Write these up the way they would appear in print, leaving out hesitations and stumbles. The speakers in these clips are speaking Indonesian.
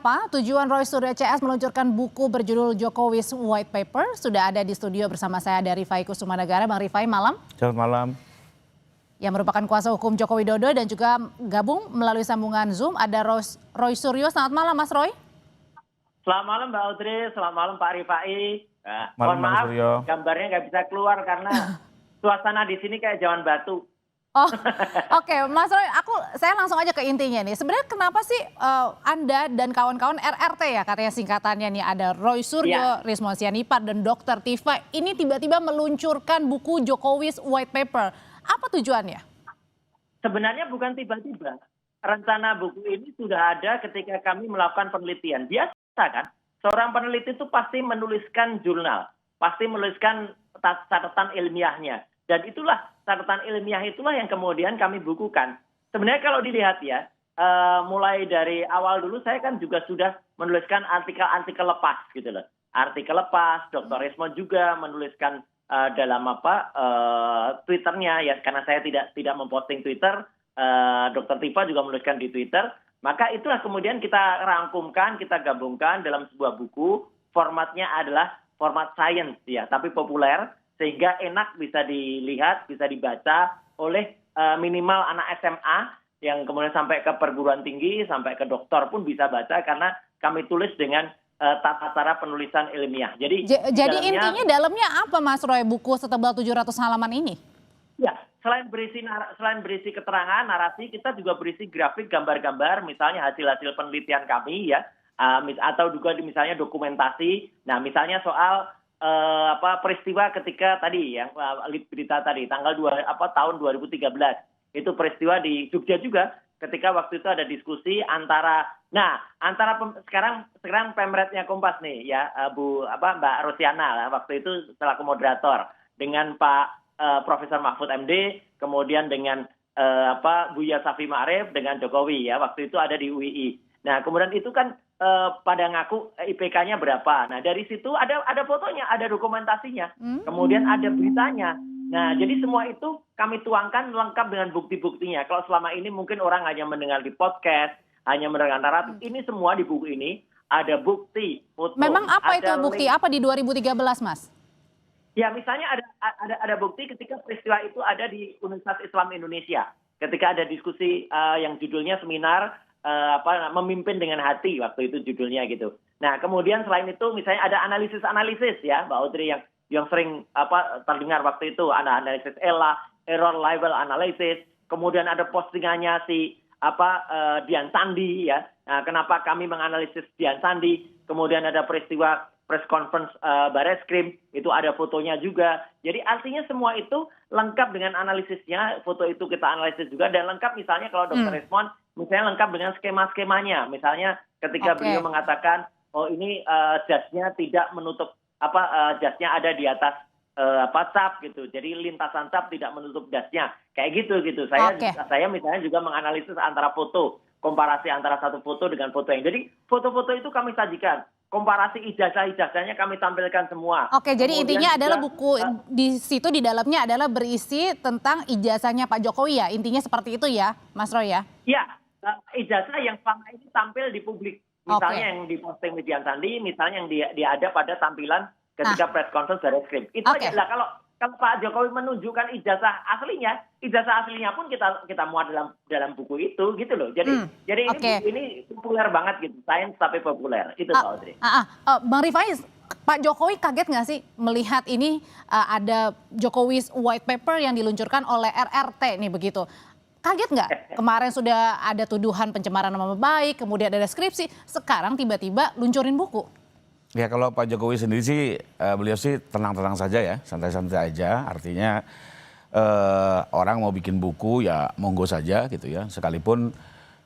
Apa tujuan Roy Suryo CS meluncurkan buku berjudul Jokowi's White Paper? Sudah ada di studio bersama saya dari Rifai Kusumanegara. Bang Rifai, malam. Selamat malam. Yang merupakan kuasa hukum Joko Widodo dan juga gabung melalui sambungan Zoom ada Roy Suryo. Selamat malam Mas Roy. Selamat malam Mbak Audrey, selamat malam Pak Rifai. Malam, Mohon maaf, Suryo. gambarnya nggak bisa keluar karena suasana di sini kayak Jawan Batu. Oh, oke, Mas Roy, saya langsung aja ke intinya nih. Sebenarnya kenapa sih Anda dan kawan-kawan RRT ya katanya singkatannya nih, ada Roy Suryo, Rismon Sianipar dan Dr. Tifa ini tiba-tiba meluncurkan buku Jokowi's White Paper. Apa tujuannya? Sebenarnya bukan tiba-tiba. Rencana buku ini sudah ada ketika kami melakukan penelitian. Biasa kan, seorang peneliti itu pasti menuliskan jurnal, pasti menuliskan catatan ilmiahnya. Dan itulah catatan ilmiah itulah yang kemudian kami bukukan. Sebenarnya kalau dilihat ya, mulai dari awal dulu saya kan juga sudah menuliskan artikel-artikel lepas gitu loh. Artikel lepas, Dr. Rismon juga menuliskan dalam Twitternya ya, karena saya tidak memposting Twitter, Dr. Tifa juga menuliskan di Twitter. Maka itulah kemudian kita rangkumkan, kita gabungkan dalam sebuah buku. Formatnya adalah format science ya, tapi populer. Sehingga enak bisa dilihat, bisa dibaca oleh minimal anak SMA yang kemudian sampai ke perguruan tinggi, sampai ke doktor pun bisa baca karena kami tulis dengan tata cara penulisan ilmiah. Jadi intinya dalamnya apa Mas Roy buku setebal 700 halaman ini? Ya, selain berisi keterangan, narasi, kita juga berisi grafik, gambar-gambar, misalnya hasil-hasil penelitian kami ya, atau juga misalnya dokumentasi. Nah, misalnya soal peristiwa ketika tadi yang berita tadi tahun 2013 itu peristiwa di Jogja juga ketika waktu itu ada diskusi antara sekarang pemretnya Kompas nih ya Mbak Rosiana waktu itu selaku moderator dengan Pak Profesor Mahfud MD kemudian dengan Buya Safi Ma'arif dengan Jokowi ya waktu itu ada di UII. Nah kemudian itu kan pada ngaku IPK-nya berapa. Nah dari situ ada fotonya, ada dokumentasinya, kemudian ada beritanya. Nah jadi semua itu kami tuangkan lengkap dengan bukti-buktinya. Kalau selama ini mungkin orang hanya mendengar di podcast, hanya mendengar naratif, ini semua di buku ini ada bukti, foto. Memang apa itu bukti? Apa di 2013 Mas? Ya misalnya ada bukti ketika peristiwa itu ada di Universitas Islam Indonesia. Ketika ada diskusi yang judulnya seminar memimpin dengan hati waktu itu judulnya gitu. Nah kemudian selain itu misalnya ada analisis ya Mbak Audrey yang sering terdengar waktu itu ada analisis error level analysis. Kemudian ada postingannya si Dian Sandi ya. Nah, kenapa kami menganalisis Dian Sandi? Kemudian ada peristiwa press conference Barreskrim itu ada fotonya juga. Jadi artinya semua itu lengkap dengan analisisnya. Foto itu kita analisis juga dan lengkap misalnya kalau Dr. Rismon misalnya lengkap dengan skema-skemanya. Misalnya ketika beliau mengatakan, oh ini jasnya tidak menutup, jasnya ada di atas cap gitu. Jadi lintasan cap tidak menutup jasnya. Kayak gitu. Saya misalnya juga menganalisis antara foto, komparasi antara satu foto dengan foto yang. Jadi foto-foto itu kami sajikan. Komparasi ijazah-ijazahnya kami tampilkan semua. Oke, jadi intinya adalah buku di situ di dalamnya adalah berisi tentang ijazahnya Pak Jokowi ya. Intinya seperti itu ya, Mas Roy ya? Iya. Ijazah yang selama ini tampil di publik. Misalnya yang diposting di Dian Sandi, misalnya yang dia ada pada tampilan ketika press conference Barreskrim. Itu aja lah kalau Pak Jokowi menunjukkan ijazah aslinya pun kita muat dalam buku itu gitu loh. Jadi ini populer banget gitu, sains tapi populer. Itu Pak Audrey. Bang Rifai, Pak Jokowi kaget nggak sih melihat ini ada Jokowi's White Paper yang diluncurkan oleh RRT nih begitu? Kaget nggak? Kemarin sudah ada tuduhan pencemaran nama baik, kemudian ada skripsi, sekarang tiba-tiba luncurin buku. Ya kalau Pak Jokowi sendiri sih, beliau sih tenang-tenang saja ya, santai-santai aja. Artinya orang mau bikin buku ya monggo saja gitu ya. Sekalipun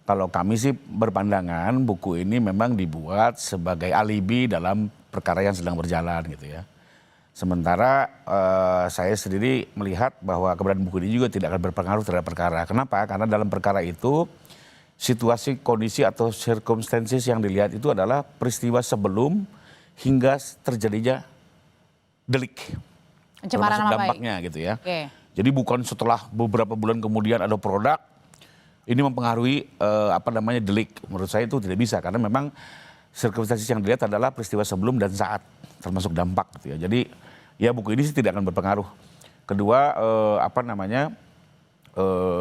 kalau kami sih berpandangan buku ini memang dibuat sebagai alibi dalam perkara yang sedang berjalan gitu ya. Sementara saya sendiri melihat bahwa keberadaan buku ini juga tidak akan berpengaruh terhadap perkara. Kenapa? Karena dalam perkara itu situasi, kondisi atau circumstances yang dilihat itu adalah peristiwa sebelum hingga terjadinya delik. Pencemaran nama baik. Dampaknya gitu ya. Jadi bukan setelah beberapa bulan kemudian ada produk ini mempengaruhi delik. Menurut saya itu tidak bisa karena memang sirkumstansi yang dilihat adalah peristiwa sebelum dan saat, termasuk dampak gitu ya. Jadi ya buku ini sih tidak akan berpengaruh. Kedua,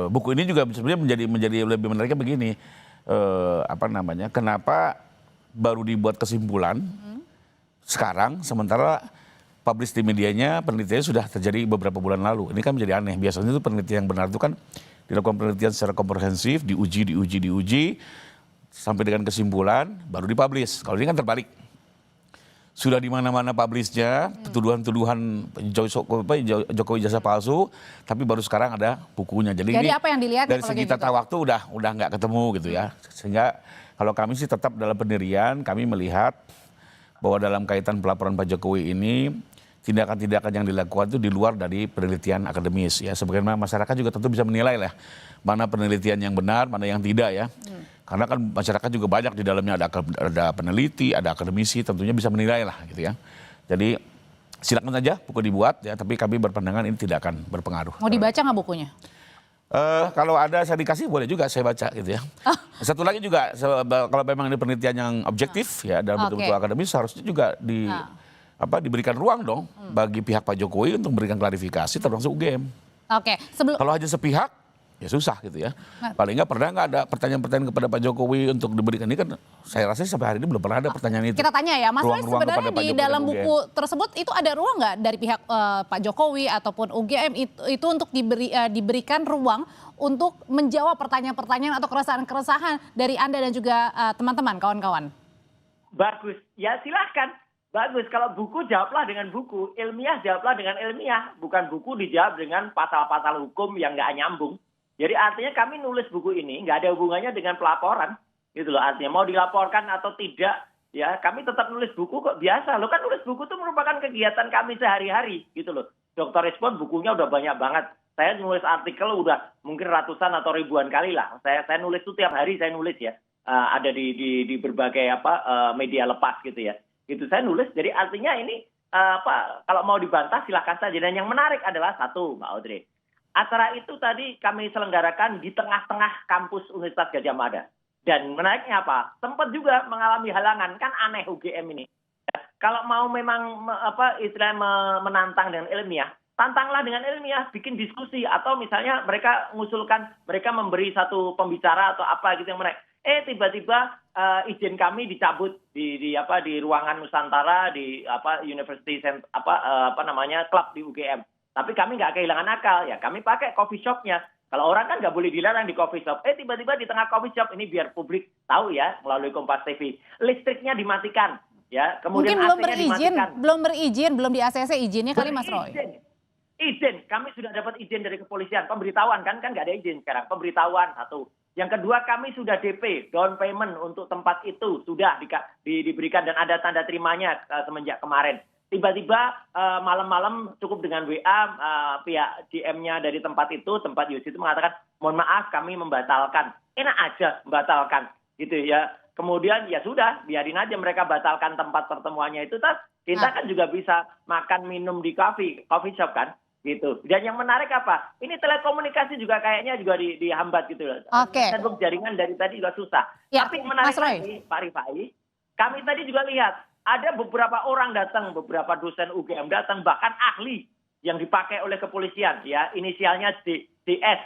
buku ini juga sebenarnya menjadi lebih menariknya begini, kenapa baru dibuat kesimpulan sekarang, sementara publish di medianya penelitiannya sudah terjadi beberapa bulan lalu. Ini kan menjadi aneh. Biasanya itu penelitian yang benar itu kan dilakukan penelitian secara komprehensif, diuji, sampai dengan kesimpulan baru dipublish. Kalau ini kan terbalik. Sudah di mana-mana publishnya, tuduhan-tuduhan Jokowi jasa palsu, tapi baru sekarang ada bukunya. Jadi ini apa yang dilihat dari segi tata waktu udah nggak ketemu gitu ya. Sehingga kalau kami sih tetap dalam pendirian, kami melihat bahwa dalam kaitan pelaporan Pak Jokowi ini tindakan-tindakan yang dilakukan itu di luar dari penelitian akademis ya. Sebagaimana masyarakat juga tentu bisa menilai lah mana penelitian yang benar, mana yang tidak ya. Karena kan masyarakat juga banyak di dalamnya, ada peneliti, ada akademisi, tentunya bisa menilai lah gitu ya. Jadi silakan saja buku dibuat ya, tapi kami berpandangan ini tidak akan berpengaruh. Mau dibaca nggak bukunya? Kalau ada saya dikasih boleh juga saya baca gitu ya. Satu lagi juga kalau memang ini penelitian yang objektif ya dan betul-betul akademis, harusnya juga diberikan ruang dong bagi pihak Pak Jokowi untuk memberikan klarifikasi termasuk UGM. Oke, kalau hanya sepihak ya susah gitu ya. Paling nggak pernah nggak ada pertanyaan-pertanyaan kepada Pak Jokowi untuk diberikan, ini kan saya rasa sampai hari ini belum pernah ada pertanyaan itu. Kita tanya ya, Mas Roy, sebenarnya di dalam buku tersebut itu ada ruang nggak dari pihak Pak Jokowi ataupun UGM itu untuk diberikan ruang untuk menjawab pertanyaan-pertanyaan atau keresahan-keresahan dari Anda dan juga teman-teman, kawan-kawan? Bagus, ya silahkan. Bagus, kalau buku jawablah dengan buku, ilmiah jawablah dengan ilmiah, bukan buku dijawab dengan pasal-pasal hukum yang nggak nyambung. Jadi artinya kami nulis buku ini nggak ada hubungannya dengan pelaporan, gitu loh. Artinya mau dilaporkan atau tidak, ya kami tetap nulis buku kok, biasa. Lo kan nulis buku itu merupakan kegiatan kami sehari-hari, gitu loh. Dr. Respon bukunya udah banyak banget. Saya nulis artikel udah mungkin ratusan atau ribuan kali lah. Saya nulis itu tiap hari saya nulis ya, ada di berbagai media lepas gitu ya. Gitu saya nulis. Jadi artinya ini kalau mau dibantah silahkan saja. Dan yang menarik adalah satu, Mbak Audrey. Acara itu tadi kami selenggarakan di tengah-tengah kampus Universitas Gadjah Mada. Dan menariknya apa? Sempat juga mengalami halangan, kan aneh UGM ini. Kalau mau memang istilahnya menantang dengan ilmiah, tantanglah dengan ilmiah, bikin diskusi. Atau misalnya mereka mengusulkan, mereka memberi satu pembicara atau apa gitu yang menarik. Tiba-tiba izin kami dicabut di ruangan Nusantara di University Club di UGM. Tapi kami nggak kehilangan akal ya, kami pakai coffee shop-nya. Kalau orang kan nggak boleh dilarang di coffee shop. Tiba-tiba di tengah coffee shop ini biar publik tahu ya melalui Kompas TV, listriknya dimatikan ya. Kemudian mungkin belum berizin, belum di ACC izinnya kali Mas Roy. Izin, kami sudah dapat izin dari kepolisian, pemberitahuan kan nggak ada izin sekarang, pemberitahuan satu. Yang kedua kami sudah DP, down payment untuk tempat itu sudah diberikan dan ada tanda terimanya semenjak kemarin. Tiba-tiba malam-malam cukup dengan WA pihak GM-nya dari tempat Yus itu mengatakan, mohon maaf kami membatalkan. Enak aja membatalkan gitu ya. Kemudian ya sudah, biarin aja mereka batalkan tempat pertemuannya itu. Kita kan juga bisa makan minum di coffee shop kan. Gitu. Dan yang menarik apa? Ini telekomunikasi juga kayaknya juga dihambat gitu loh. Oke. Network jaringan dari tadi juga susah. Ya, tapi menarik lagi Pak Rifai, kami tadi juga lihat ada beberapa orang datang, beberapa dosen UGM datang, bahkan ahli yang dipakai oleh kepolisian, ya inisialnya DS,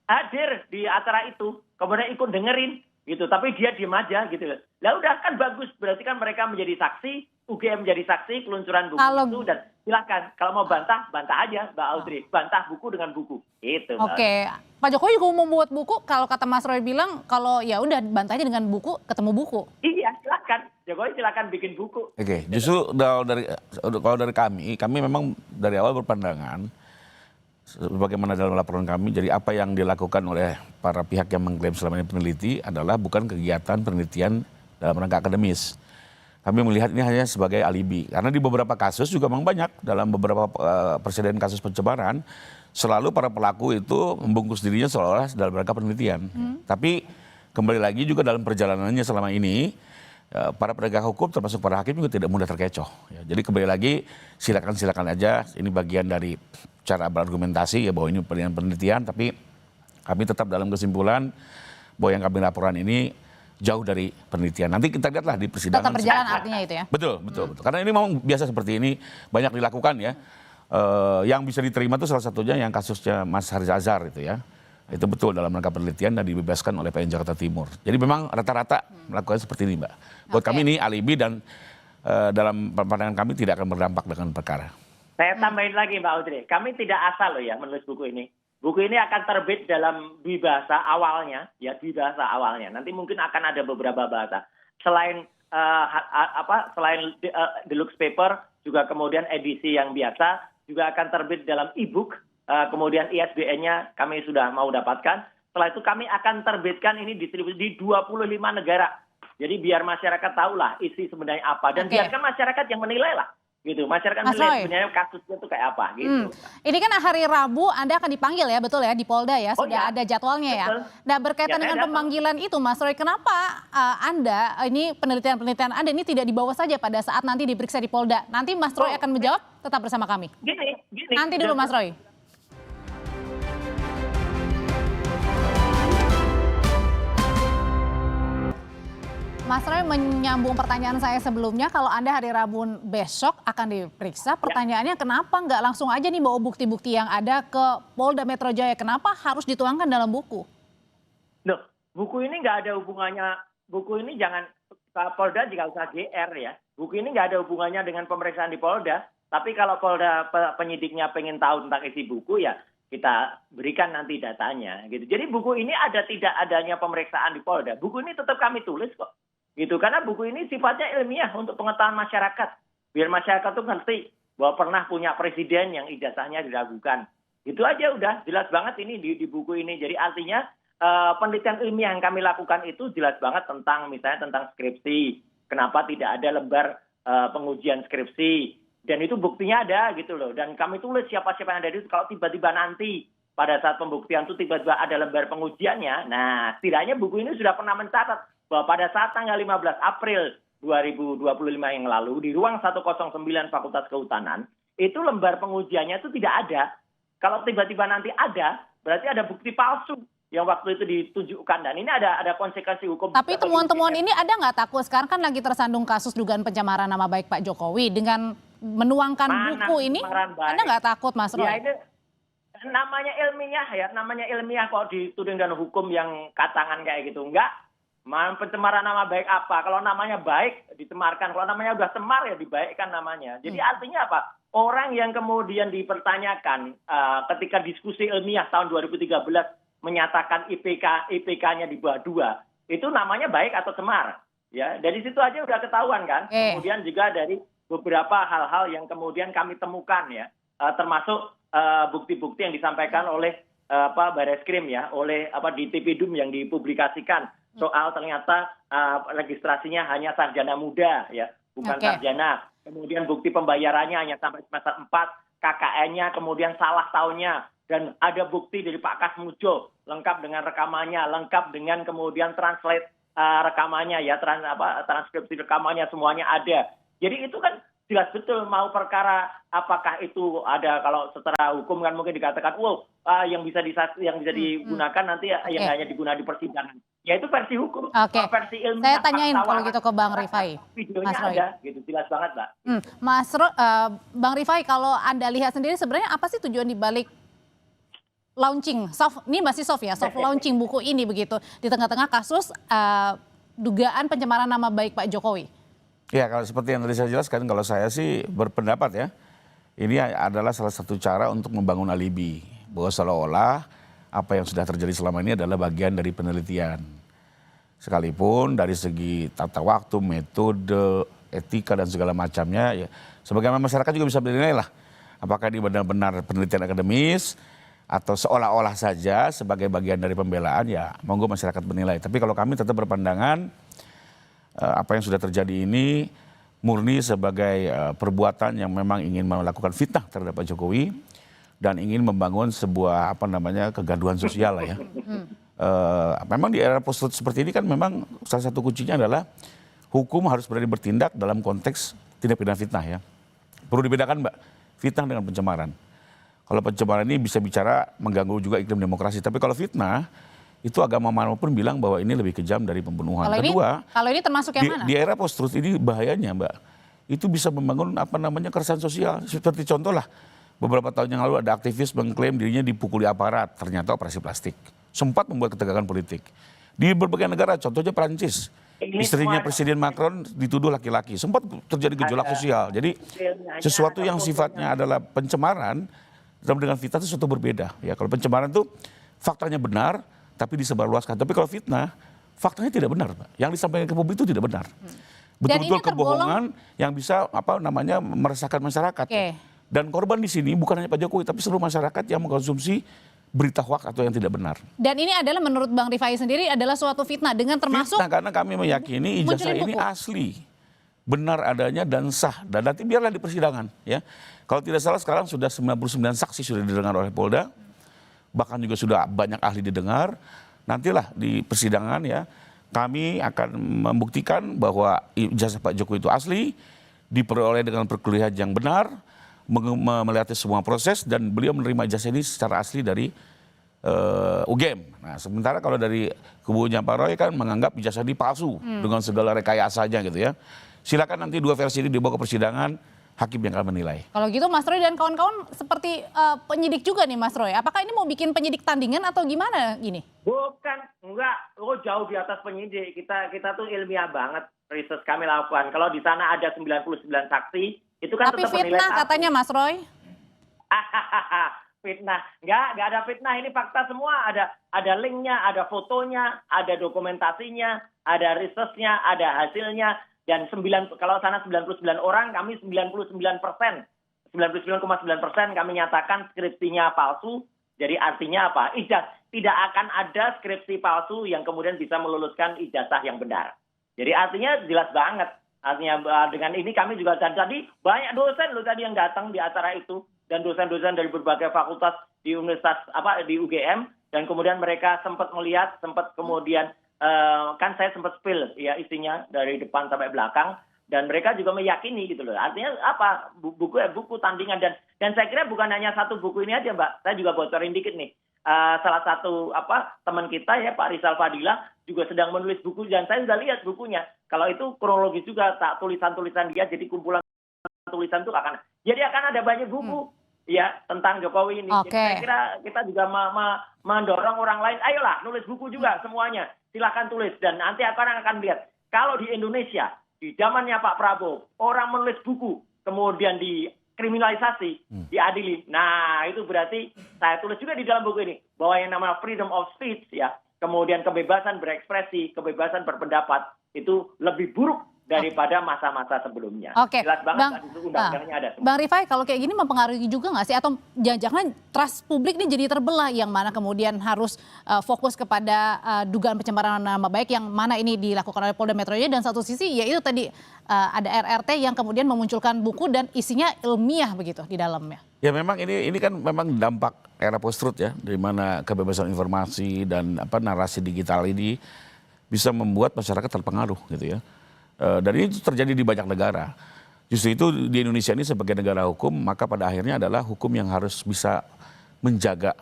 hadir di acara itu, kemudian ikut dengerin, gitu. Tapi dia diem aja, gitu. Lah udah kan bagus, berarti kan mereka menjadi saksi, UGM menjadi saksi peluncuran buku itu, dan silakan kalau mau bantah aja Mbak Audrey, bantah buku dengan buku, itu. Oke, Pak Jokowi juga mau membuat buku, kalau kata Mas Roy bilang, kalau ya udah bantahnya dengan buku, ketemu buku. Iya, silakan. Jokowi silakan bikin buku. Oke, justru kalau dari kami memang dari awal berpandangan bagaimana dalam laporan kami, jadi apa yang dilakukan oleh para pihak yang mengklaim selama ini peneliti adalah bukan kegiatan penelitian dalam rangka akademis. Kami melihat ini hanya sebagai alibi, karena di beberapa kasus juga memang banyak dalam beberapa presiden kasus pencemaran selalu para pelaku itu membungkus dirinya seolah-olah dalam rangka penelitian. Tapi kembali lagi juga dalam perjalanannya selama ini para penegak hukum termasuk para hakim juga tidak mudah terkecoh. Ya, jadi kembali lagi silakan aja, ini bagian dari cara berargumentasi ya bahwa ini penelitian, tapi kami tetap dalam kesimpulan bahwa yang kami laporan ini jauh dari penelitian. Nanti kita lihatlah di persidangan. Tetap berjalan artinya itu ya? Betul. Karena ini memang biasa seperti ini, banyak dilakukan ya. Yang bisa diterima itu salah satunya yang kasusnya Mas Haris Azhar itu ya. Itu betul dalam rangka penelitian dan dibebaskan oleh PN Jakarta Timur. Jadi memang rata-rata melakukan seperti ini, Mbak. Buat kami ini alibi dan dalam pandangan kami tidak akan berdampak dengan perkara. Saya tambahin lagi Mbak Audrey, kami tidak asal loh ya menulis buku ini. Buku ini akan terbit dalam dwibahasa awalnya, ya dwibahasa awalnya. Nanti mungkin akan ada beberapa bahasa. Selain selain deluxe paper, juga kemudian edisi yang biasa, juga akan terbit dalam e-book, kemudian ISBN-nya kami sudah mau dapatkan. Setelah itu kami akan terbitkan ini distribusi di 25 negara. Jadi biar masyarakat tahulah isi sebenarnya apa dan biarkan masyarakat yang menilai lah. Gitu, masyarakat menilai sebenarnya kasusnya itu kayak apa gitu. Ini kan hari Rabu Anda akan dipanggil ya, betul ya, di Polda ya, sudah ada jadwalnya ya. Nah berkaitan dengan pemanggilan itu Mas Roy, kenapa Anda, ini penelitian-penelitian Anda ini tidak dibawa saja pada saat nanti diperiksa di Polda? Nanti Mas Roy akan menjawab, tetap bersama kami. Gini. Nanti dulu Mas Roy. Mas Roy menyambung pertanyaan saya sebelumnya, kalau Anda hari Rabu besok akan diperiksa, pertanyaannya kenapa nggak langsung aja nih bawa bukti-bukti yang ada ke Polda Metro Jaya? Kenapa harus dituangkan dalam buku? Loh, buku ini nggak ada hubungannya, buku ini jangan, Polda juga usah GR ya. Buku ini nggak ada hubungannya dengan pemeriksaan di Polda, tapi kalau Polda penyidiknya pengen tahu tentang isi buku ya kita berikan nanti datanya. Gitu. Jadi buku ini ada tidak adanya pemeriksaan di Polda, buku ini tetap kami tulis kok. Gitu, karena buku ini sifatnya ilmiah untuk pengetahuan masyarakat. Biar masyarakat tuh ngerti bahwa pernah punya presiden yang ijazahnya diragukan. Itu aja udah jelas banget ini di buku ini. Jadi artinya penelitian ilmiah yang kami lakukan itu jelas banget tentang misalnya tentang skripsi. Kenapa tidak ada lembar pengujian skripsi. Dan itu buktinya ada gitu loh. Dan kami tulis siapa-siapa yang ada itu kalau tiba-tiba nanti pada saat pembuktian itu tiba-tiba ada lembar pengujiannya. Nah setidaknya buku ini sudah pernah mencatat bahwa pada saat tanggal 15 April 2025 yang lalu di ruang 109 Fakultas Kehutanan itu lembar pengujiannya itu tidak ada. Kalau tiba-tiba nanti ada, berarti ada bukti palsu yang waktu itu ditunjukkan dan ini ada konsekuensi hukum. Tapi temuan-temuan ini ada nggak takut? Sekarang kan lagi tersandung kasus dugaan pencemaran nama baik Pak Jokowi dengan menuangkan buku ini. Anda nggak takut Mas Roy? Ya, ini namanya ilmiah kok dituding dengan hukum yang katangan kayak gitu. Enggak. Pencemaran nama baik apa? Kalau namanya baik dicemarkan, kalau namanya udah cemar ya dibaikkan namanya. Jadi artinya apa? Orang yang kemudian dipertanyakan ketika diskusi ilmiah tahun 2013 menyatakan IPK-nya di bawah 2, itu namanya baik atau cemar. Ya, dari situ aja udah ketahuan kan. Kemudian juga dari beberapa hal-hal yang kemudian kami temukan ya, termasuk bukti-bukti yang disampaikan oleh Bareskrim ya, oleh di TPDUM yang dipublikasikan. Soal ternyata registrasinya hanya sarjana muda ya, bukan sarjana. Kemudian bukti pembayarannya hanya sampai semester 4, KKN-nya kemudian salah tahunnya dan ada bukti dari Pak Kasmujo lengkap dengan rekamannya, lengkap dengan kemudian translate rekamannya ya, transkripsi rekamannya semuanya ada. Jadi itu kan jelas betul mau perkara apakah itu ada kalau secara hukum kan mungkin dikatakan yang bisa digunakan nanti yang hanya digunakan di persidangan. Ya itu versi hukum, versi ilmiah. Saya tanyain kalau gitu ke Bang Rifai. Videonya ada, gitu jelas banget, Mbak. Bang Rifai, kalau Anda lihat sendiri sebenarnya apa sih tujuan dibalik launching, ini masih soft ya, soft launching buku ini begitu di tengah-tengah kasus dugaan pencemaran nama baik Pak Jokowi? Ya kalau seperti yang tadi saya jelaskan, kalau saya sih berpendapat ya, ini adalah salah satu cara untuk membangun alibi bahwa seolah-olah apa yang sudah terjadi selama ini adalah bagian dari penelitian. Sekalipun dari segi tata waktu, metode, etika dan segala macamnya, ya sebagaimana masyarakat juga bisa menilai lah, apakah ini benar-benar penelitian akademis atau seolah-olah saja sebagai bagian dari pembelaan, ya monggo masyarakat menilai. Tapi kalau kami tetap berpandangan apa yang sudah terjadi ini murni sebagai perbuatan yang memang ingin melakukan fitnah terhadap Pak Jokowi dan ingin membangun sebuah kegaduhan sosial lah ya. Memang di era post seperti ini kan memang salah satu kuncinya adalah hukum harus berani bertindak dalam konteks tindak pidana fitnah ya. Perlu dibedakan Mbak, fitnah dengan pencemaran. Kalau pencemaran ini bisa bicara mengganggu juga iklim demokrasi, tapi kalau fitnah itu agama manapun bilang bahwa ini lebih kejam dari pembunuhan. Kedua, kalau ini termasuk yang mana? Di era post-truth ini bahayanya, Mbak. Itu bisa membangun keresahan sosial. Seperti contoh lah, beberapa tahun yang lalu ada aktivis mengklaim dirinya dipukuli aparat, ternyata operasi plastik. Sempat membuat ketegangan politik. Di berbagai negara, contohnya Perancis. Istrinya Presiden Macron dituduh laki-laki. Sempat terjadi gejolak sosial. Jadi sesuatu yang sifatnya adalah pencemaran dengan fitnah itu sesuatu berbeda. Ya, kalau pencemaran itu faktanya benar, tapi disebarluaskan. Tapi kalau fitnah, faktanya tidak benar, Pak. Yang disampaikan ke publik itu tidak benar. Betul-betul kebohongan yang bisa meresahkan masyarakat. Dan korban di sini bukan hanya Pak Jokowi, tapi seluruh masyarakat yang mengkonsumsi berita hoax atau yang tidak benar. Dan ini adalah menurut Bang Rifai sendiri adalah suatu fitnah dengan termasuk fitnah karena kami meyakini ijazah ini asli, benar adanya dan sah. Dan nanti biarlah di persidangan, ya. Kalau tidak salah sekarang sudah 99 saksi sudah didengar oleh Polda, bahkan juga sudah banyak ahli didengar. Nantilah di persidangan, ya, kami akan membuktikan bahwa ijazah Pak Jokowi itu asli, diperoleh dengan perkuliahan yang benar, melihat semua proses, dan beliau menerima ijazah ini secara asli dari UGM. Nah, sementara kalau dari kubunya Pak Roy kan menganggap ijazah ini palsu dengan segala rekayasanya gitu ya. Silakan nanti dua versi ini dibawa ke persidangan, hakim yang akan menilai. Kalau gitu Mas Roy dan kawan-kawan seperti penyidik juga nih Mas Roy. Apakah ini mau bikin penyidik tandingan atau gimana gini? Bukan, enggak. Jauh di atas penyidik. Kita tuh ilmiah banget. Riset kami lakukan. Kalau di sana ada 99 saksi, itu kan tapi tetap menilai fitnah katanya Mas Roy. Fitnah. Enggak ada fitnah. Ini fakta semua. Ada linknya, ada fotonya, ada dokumentasinya, ada risetnya, ada hasilnya. Dan kalau sana 99 orang, kami 99%. 99,9% kami nyatakan skripsinya palsu. Jadi artinya apa? Tidak akan ada skripsi palsu yang kemudian bisa meluluskan ijazah yang benar. Jadi artinya jelas banget. Artinya dengan ini kami juga tadi banyak dosen loh tadi yang datang di acara itu, dan dosen-dosen dari berbagai fakultas di universitas di UGM, dan kemudian mereka sempat melihat, sempat kemudian kan saya sempat spill ya isinya dari depan sampai belakang, dan mereka juga meyakini gitu loh. Artinya apa? Buku tandingan, dan saya kira bukan hanya satu buku ini aja, Mbak. Saya juga bocorin dikit nih. Salah satu teman kita ya Pak Rizal Fadila juga sedang menulis buku, dan saya sudah lihat bukunya. Kalau itu kronologis juga, tulisan-tulisan dia, jadi kumpulan tulisan itu akan ada banyak buku ya tentang Jokowi ini. Jadi saya kira kita juga mendorong orang lain, ayolah nulis buku juga semuanya, silakan tulis, dan nanti orang akan lihat kalau di Indonesia di zamannya Pak Prabowo orang menulis buku kemudian dikriminalisasi, diadili. Nah, itu berarti saya tulis juga di dalam buku ini bahwa yang namanya freedom of speech ya, kemudian kebebasan berekspresi, kebebasan berpendapat itu lebih buruk daripada masa-masa sebelumnya. Jelas banget itu undang-undangnya ada. Bang Rifai, kalau kayak gini mempengaruhi juga nggak sih? Atau jangan-jangan trust publik ini jadi terbelah, yang mana kemudian harus fokus kepada dugaan pencemaran nama baik yang mana ini dilakukan oleh Polda Metro Jaya, dan satu sisi yaitu tadi ada RRT yang kemudian memunculkan buku dan isinya ilmiah begitu di dalamnya. Ya memang ini kan memang dampak era post-truth ya, di mana kebebasan informasi dan narasi digital ini bisa membuat masyarakat terpengaruh gitu ya. Dan ini terjadi di banyak negara. Justru itu di Indonesia ini sebagai negara hukum, maka pada akhirnya adalah hukum yang harus bisa menjaga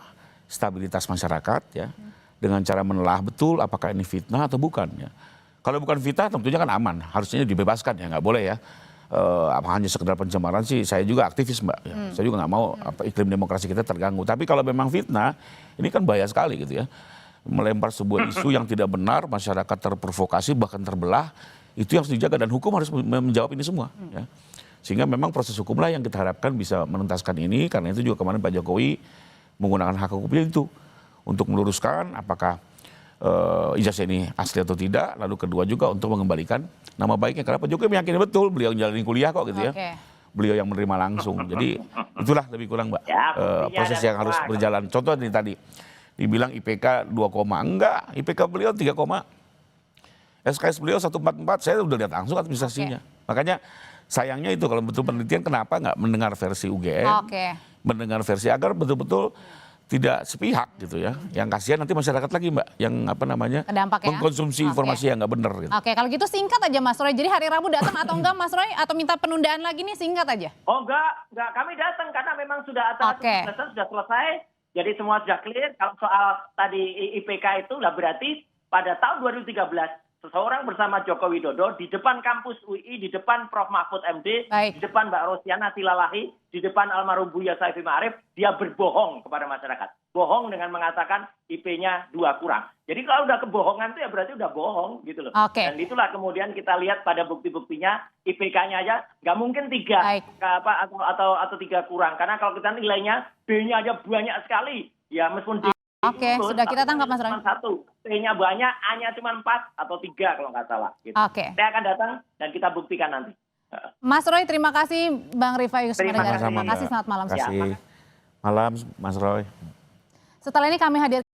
stabilitas masyarakat ya, dengan cara menelaah betul apakah ini fitnah atau bukan ya. Kalau bukan fitnah tentunya kan aman, harusnya dibebaskan ya, nggak boleh ya. Hanya sekedar pencemaran sih, saya juga aktivis Mbak. Ya. Saya juga nggak mau iklim demokrasi kita terganggu. Tapi kalau memang fitnah, ini kan bahaya sekali gitu ya. Melempar sebuah isu yang tidak benar, masyarakat terprovokasi bahkan terbelah. Itu yang harus dijaga, dan hukum harus menjawab ini semua. Ya. Sehingga memang proses hukumlah yang kita harapkan bisa menuntaskan ini. Karena itu juga kemarin Pak Jokowi menggunakan hak hukumnya itu untuk meluruskan apakah ijazah ini asli atau tidak. Lalu kedua juga untuk mengembalikan nama baiknya. Karena Pak Jokowi meyakini betul beliau menjalani kuliah kok gitu ya. Beliau yang menerima langsung. Jadi itulah lebih kurang Mbak proses yang harus berjalan. Contoh ini tadi dibilang IPK 2, enggak, IPK beliau 3, SKS beliau 144, saya udah lihat langsung administrasinya. Makanya sayangnya itu kalau betul penelitian, kenapa nggak mendengar versi UGM, mendengar versi agar betul-betul tidak sepihak gitu ya. Yang kasihan nanti masyarakat lagi Mbak, yang mengkonsumsi informasi yang nggak benar. Gitu. Kalau gitu singkat aja Mas Roy. Jadi hari Rabu datang atau enggak Mas Roy? Atau minta penundaan lagi nih, singkat aja. Oh enggak, kami datang karena memang sudah acara sudah selesai. Jadi semua sudah clear. Kalau soal tadi IPK itu lah berarti pada tahun 2013 seseorang bersama Joko Widodo di depan kampus UI, di depan Prof. Mahfud MD, Baik. di depan Mbak Rosiana Silalahi, di depan almarhum Buya Saifi Ma'arif, dia berbohong kepada masyarakat. Bohong dengan mengatakan IP-nya 2 kurang. Jadi kalau udah kebohongan itu ya berarti udah bohong gitu loh. Oke. Dan itulah kemudian kita lihat pada bukti-buktinya IPK-nya aja nggak mungkin 3 Baik. atau 3 kurang. Karena kalau kita nilainya B-nya aja banyak sekali. Ya meskipun Oke, sudah kita tangkap Mas Roy. Cuma 1, P-nya banyak, A-nya cuma 4 atau 3 kalau nggak salah. Gitu. Oke. Saya akan datang dan kita buktikan nanti. Mas Roy, terima kasih. Bang Rifai Kussumanegara, terima kasih. Selamat malam. Terima kasih. Malam Mas Roy. Setelah ini kami hadir